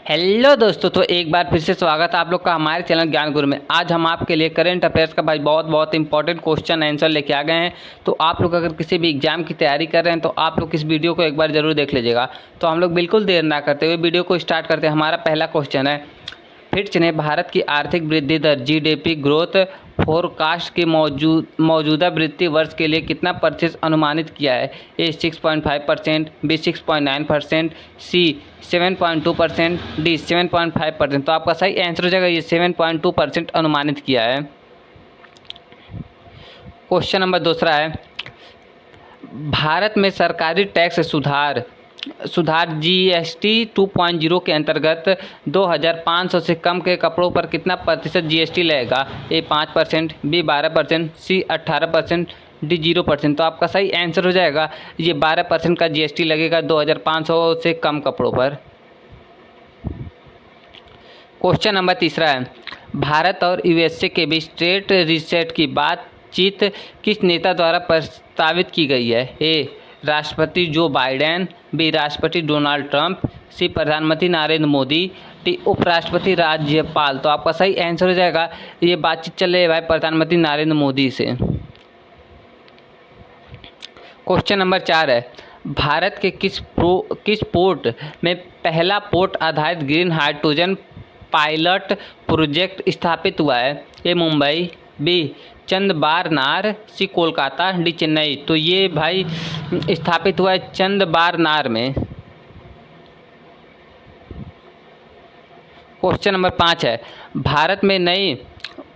Hello दोस्तों, तो एक बार फिर से स्वागत है आप लोग का हमारे चैनल ज्ञान गुरु में। आज हम आपके लिए करंट अफेयर्स का भाई बहुत इंपॉर्टेंट क्वेश्चन आंसर लेके आ गए हैं। तो आप लोग अगर किसी भी एग्जाम की तैयारी कर रहे हैं तो आप लोग इस वीडियो को एक बार ज़रूर देख लीजिएगा। तो हम लोग बिल्कुल देर ना करते हुए वीडियो को स्टार्ट करते हैं। हमारा पहला क्वेश्चन है, फिच ने भारत की आर्थिक वृद्धि दर जीडीपी ग्रोथ फोरकास्ट के मौजूदा वित्तीय वर्ष के लिए कितना प्रतिशत अनुमानित किया है? ए 6.5%, बी 6.9%, सी 7.2%, डी 7.5%। तो आपका सही आंसर हो जाएगा ये 7.2% अनुमानित किया है। क्वेश्चन नंबर दूसरा है, भारत में सरकारी टैक्स सुधार जीएसटी 2.0 के अंतर्गत 2500 से कम के कपड़ों पर कितना प्रतिशत जीएसटी लगेगा? ए 5%, बी 12%, सी 18%, डी 0%। तो आपका सही आंसर हो जाएगा ये 12% का जीएसटी लगेगा 2500 से कम कपड़ों पर। क्वेश्चन नंबर तीसरा है, भारत और यूएसए के बीच ट्रेड रीसेट की बातचीत किस नेता द्वारा प्रस्तावित की गई है? ए राष्ट्रपति जो बाइडेन, बी राष्ट्रपति डोनाल्ड ट्रंप, सी प्रधानमंत्री नरेंद्र मोदी, डी उपराष्ट्रपति राज्यपाल। तो आपका सही आंसर हो जाएगा ये बातचीत चल रही है भाई प्रधानमंत्री नरेंद्र मोदी से। क्वेश्चन नंबर 4 है, भारत के किस पोर्ट में पहला पोर्ट आधारित ग्रीन हाइड्रोजन पायलट प्रोजेक्ट स्थापित हुआ है? ए मुंबई, बी चंद्रबारनार, सी कोलकाता, डी चेन्नई। तो ये भाई स्थापित हुआ है चंद्रबारनार में। क्वेश्चन नंबर 5 है, भारत में नई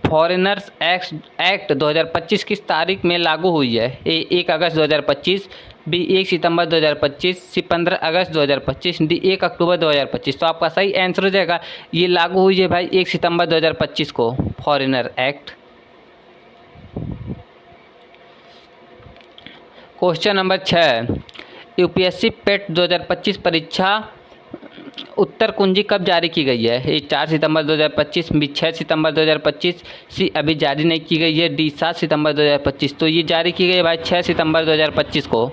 फॉरेनर्स एक्ट 2025 किस तारीख में लागू हुई है? ए 1 अगस्त 2025, बी 1 सितंबर 2025, सी 15 अगस्त 2025, डी 1 अक्टूबर 2025। तो आपका सही आंसर हो जाएगा ये लागू हुई है भाई 1 सितंबर 2025 को foreigner act. Question number 6, UPSC PET 2025 परीक्षा उत्तर कुंजी कब जारी की गई है? ए 4 सितंबर 2025, बी 6 सितंबर 2025, सी अभी जारी नहीं की गई है, डी 7 सितंबर 2025। तो ये जारी की गई है भाई 6 सितंबर 2025 को।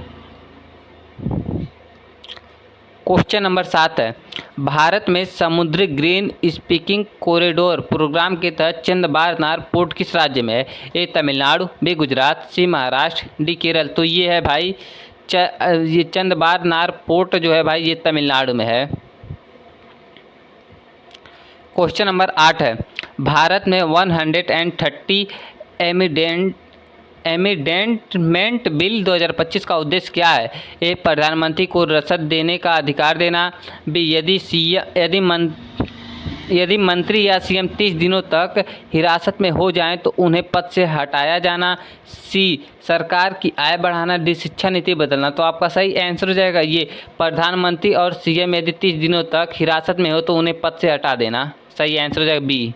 क्वेश्चन नंबर 7 है, भारत में समुद्री ग्रीन स्पीकिंग कॉरिडोर प्रोग्राम के तहत चंद्रबारनार पोर्ट किस राज्य में है? ए तमिलनाडु, बी गुजरात, सी महाराष्ट्र, डी केरल। तो ये है भाई ये चंद्रबारनार पोर्ट जो है भाई ये तमिलनाडु में है। क्वेश्चन नंबर 8 है, भारत में 130 एमेंडमेंट बिल 2025 का उद्देश्य क्या है? ए प्रधानमंत्री को रसद देने का अधिकार देना, बी यदि मंत्री या सीएम 30 दिनों तक हिरासत में हो जाएं तो उन्हें पद से हटाया जाना, सी सरकार की आय बढ़ाना, डी शिक्षा नीति बदलना। तो आपका सही आंसर हो जाएगा ये प्रधानमंत्री और सीएम यदि 30 दिनों तक हिरासत में हो तो उन्हें पद से हटा देना। सही आंसर हो जाएगा बी।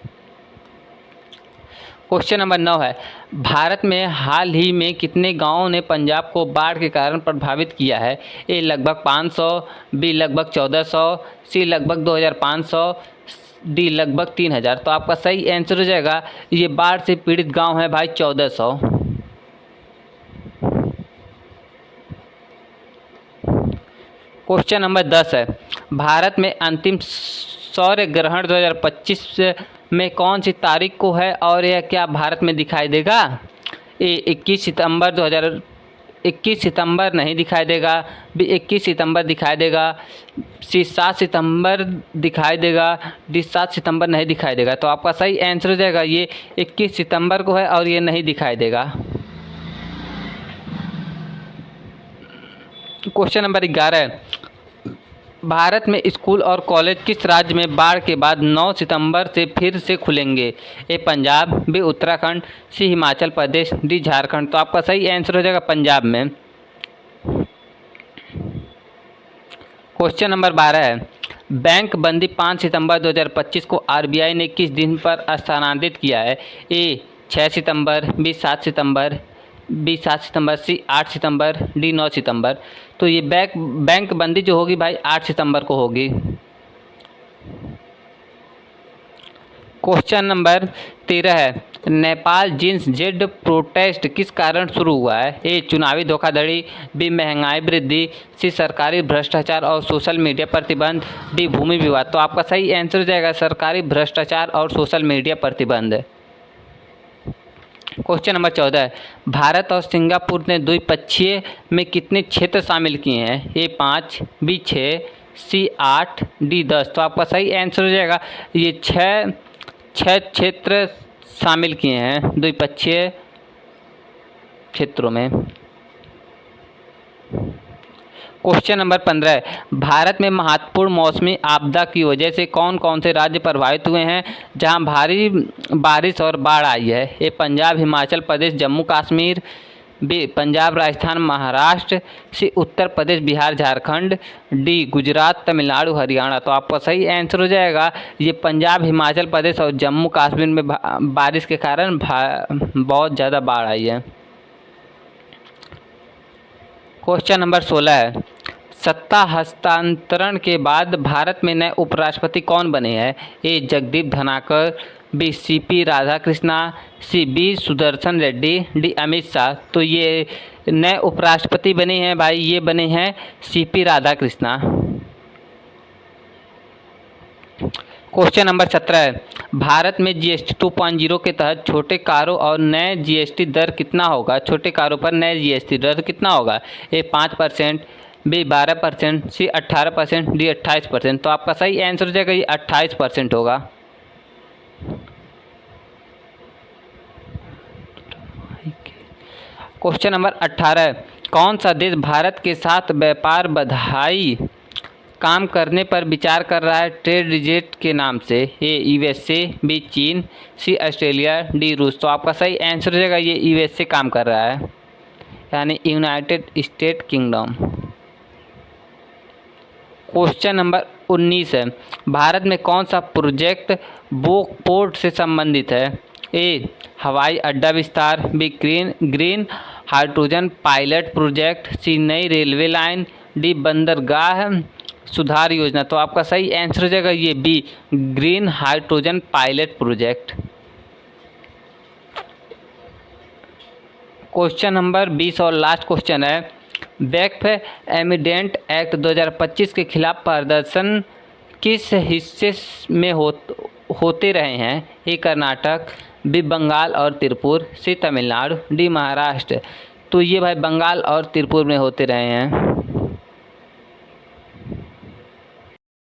क्वेश्चन नंबर 9 है, भारत में हाल ही में कितने गांवों ने पंजाब को बाढ़ के कारण प्रभावित किया है? ए लगभग 500, बी लगभग 1400, सी लगभग 2500, डी लगभग 3000। तो आपका सही आंसर हो जाएगा ये बाढ़ से पीड़ित गांव है भाई 1400। क्वेश्चन नंबर 10 है, भारत में अंतिम सौर्य ग्रहण 2025 में कौन सी तारीख को है और यह क्या भारत में दिखाई देगा? ए 21 सितंबर नहीं दिखाई देगा, बी 21 सितंबर दिखाई देगा, सी 7 सितंबर दिखाई देगा, डी 7 सितंबर नहीं दिखाई देगा। तो आपका सही आंसर हो जाएगा ये 21 सितंबर को है और ये नहीं दिखाई देगा। क्वेश्चन नंबर 11 है, भारत में स्कूल और कॉलेज किस राज्य में बाढ़ के बाद 9 सितंबर से फिर से खुलेंगे? ए पंजाब, बी उत्तराखंड, सी हिमाचल प्रदेश, डी झारखंड। तो आपका सही आंसर हो जाएगा पंजाब में। क्वेश्चन नंबर 12 है, बैंक बंदी 5 सितंबर 2025 को आरबीआई ने किस दिन पर स्थानांतरित किया है? ए 6 सितंबर, बी 7 सितंबर, बी 7 सितंबर, सी 8 सितंबर, डी 9 सितंबर। तो ये बैंक बंदी जो होगी भाई 8 सितंबर को होगी। क्वेश्चन नंबर 13 है, नेपाल जींस जेड प्रोटेस्ट किस कारण शुरू हुआ है? ए चुनावी धोखाधड़ी, बी महंगाई वृद्धि, सी सरकारी भ्रष्टाचार और सोशल मीडिया प्रतिबंध, डी भूमि विवाद। तो आपका सही आंसर हो जाएगा सरकारी भ्रष्टाचार और सोशल मीडिया प्रतिबंध। क्वेश्चन नंबर 14 भारत और सिंगापुर ने द्विपक्षीय में कितने क्षेत्र शामिल किए हैं? ए 5, बी 6, सी 8, डी 10। तो आपका सही आंसर हो जाएगा ये छः क्षेत्र शामिल किए हैं द्विपक्षीय क्षेत्रों में। क्वेश्चन नंबर 15 भारत में महत्वपूर्ण मौसमी आपदा की वजह से कौन कौन से राज्य प्रभावित हुए हैं जहां भारी बारिश और बाढ़ आई है? ए पंजाब, हिमाचल प्रदेश, जम्मू कश्मीर, बी पंजाब, राजस्थान, महाराष्ट्र, सी उत्तर प्रदेश, बिहार, झारखंड, डी गुजरात, तमिलनाडु, हरियाणा। तो आपका सही आंसर हो जाएगा ये पंजाब, हिमाचल प्रदेश और जम्मू कश्मीर में बारिश के कारण बहुत ज़्यादा बाढ़ आई है। क्वेश्चन नंबर 16 है सत्ता हस्तांतरण के बाद भारत में नए उपराष्ट्रपति कौन बने हैं? A Jagdeep Dhankhar, B CP Radhakrishna, C B Sudarshan Reddy, D Amit Shah. तो ये नए उपराष्ट्रपति बने हैं भाई, ये बने हैं CP Radhakrishna. Question number 17 Bharat में जीएसटी 2.0 के तहत छोटे कारों और नए जीएसटी दर कितना होगा? छोटे कारों पर नए जीएसटी दर कितना होगा? ए 5%, बी 12%, सी 18%, डी 28%। तो आपका सही आंसर हो जाएगा ये 28% होगा। क्वेश्चन नंबर 18 कौन सा देश भारत के साथ व्यापार बढ़ाई काम करने पर विचार कर रहा है ट्रेड रिजेक्ट के नाम से? ए यूएसए, बी चीन, सी ऑस्ट्रेलिया, डी रूस। तो आपका सही आंसर हो जाएगा ये यूएसए काम कर रहा है, यानी United state kingdom. Question number 19 है भारत में कौन सा प्रोजेक्ट बोक पोर्ट से संबंधित है? ए हवाई अड्डा विस्तार, B green hydrogen pilot project, C नई रेलवे लाइन, डी बंदरगाह सुधार योजना। तो आपका सही आंसर हो जाएगा ये B green hydrogen pilot project. Question number 20 और लास्ट क्वेश्चन है वैक्फ एमिडेंट एक्ट 2025 के खिलाफ प्रदर्शन किस हिस्से में होते रहे हैं? ए कर्नाटक, बी बंगाल और त्रिपुरा, सी तमिलनाडु, डी महाराष्ट्र। तो ये भाई बंगाल और त्रिपुरा में होते रहे हैं।